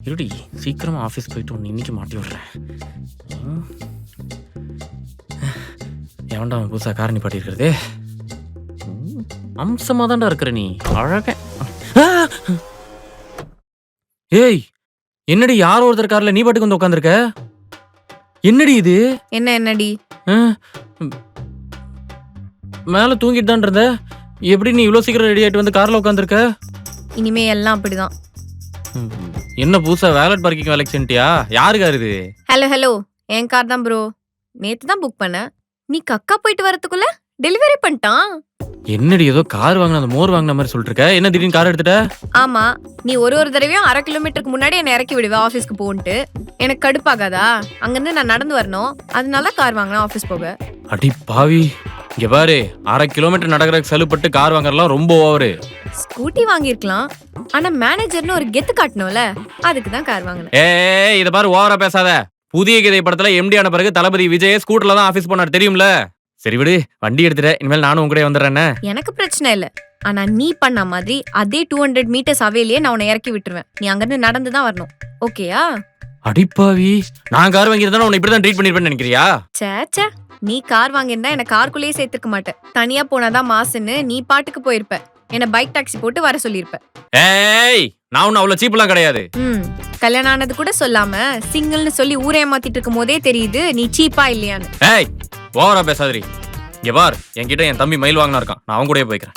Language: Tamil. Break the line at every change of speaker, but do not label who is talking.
இருடி சீக்கிரமா ஆஃபீஸ் போயிட்டு ஒன்று இன்னைக்கு மாட்டி விடுறேன். ம். எவன்டா அவன் புதுசாக கார் நிப்பாட்டி இருக்கிறது? அம்சமாக தான்டா இருக்கிற நீ, அழக. ஆ! ஏய், என்னடி யாரோ ஒருத்தர் கார்ல நீ பாட்டுக்கு வந்து உட்காந்துருக்க? என்னடி இது?
என்னடி
ஆ, மேல தூங்கிட்டு தான் இருந்த. எப்படி நீ இவ்வளோ சீக்கிரம் ரெடி ஆயிட்டு வந்து கார்ல உட்காந்துருக்க?
இனிமே எல்லாம் அப்படிதான்.
என்ன புதுசா வேலட் பார்க்கிங் வேலைக்கு சென்ட்டியா? யாரு கார் இது?
ஹலோ என் கார் தான் ப்ரோ. நேத்து தான் புக் பண்ண. நீ கக்கா போயிட்டு வரதுக்குள்ள டெலிவரி பண்ணிட்டான்.
என்னடி ஏதோ கார் வாங்கின அந்த மோர் வாங்கின மாதிரி சொல்லிட்டு இருக்க? என்ன திடீர்னு கார் எடுத்துட்ட?
ஆமா, நீ ஒரு தடவையும் 1/2 கிலோமீட்டருக்கு முன்னாடி என்னை இறக்கி விடுவ ஆஃபீஸ்க்கு போன்ட்டு. எனக்கு கடுப்பாகாதா? அங்கிருந்து நான் நடந்து வரணும், அதனால கார் வாங்கினேன் ஆஃபீஸ் போக.
அடி பாவி, இங்க பாரு, 1/2 கிலோமீட்டர் நடக்கிறதுக்கு செலவுப்பட்டு கார் வாங்குறதுலாம் ரொம்ப ஓவரு.
ஸ்கூட்டி வாங்கியிருக்கலாம், ஆனா மேனேஜர்னு ஒரு கெத்து காட்டணும்ல, அதுக்கு தான் கார் வாங்கினேன்.
ஏய், இத பாரு, ஓவரா பேசாத. புதிய கதை படத்துல எம்டி ஆன பிறகு தளபதி விஜய் ஸ்கூட்டர்ல தான் ஆபீஸ் போனார், தெரியும்ல? சரி விடு, வண்டி எடுத்துட்ட. இனிமேல் நானும் உங்க கூட வந்துடுறேன்.
எனக்கு பிரச்சனை இல்ல, ஆனா நீ பண்ண மாதிரி அதே 200 மீட்டர்ஸ் அவையிலேயே நான் உன்னை இறக்கி விட்டுருவேன். நீ அங்கிருந்து நடந்து தான் வரணும், ஓகேயா?
அடிப்பாவி, நான் கார் வாங்கியிருந்தா உன்னை இப்படிதான் ட்ரீட் பண்ணிருப்பேன்னு நினைக்கிறியா?
சேச்சே, நீ கார் வாங்கியிருந்தா என்ன காருக்குள்ளேயே சேர்த்துக்க மாட்டேன். தனியா போனாதான் மாசுன்னு நீ பாட்டுக்கு போயிருப்ப. என்ன பைக் டாக்ஸி போட்டு வர சொல்லியிருப்ப.
ஏய், நான் ஒன்னும் அவ்வளவு சீப்லாம் கிடையாது.
கல்யாணம் ஆனது கூட சொல்லாம சிங்கிள்னு சொல்லி ஊரே ஏமாத்திட்டு இருக்கும் போதே தெரியுது நீ சீப்பா இல்லையான்னு.
ஏய், ஓவரா பேசாதீ. இங்க பார், என்கிட்ட என் தம்பி மயில் வாங்கினா இருக்கான், நான் அவன் கூடயே போய்க்கிறேன்.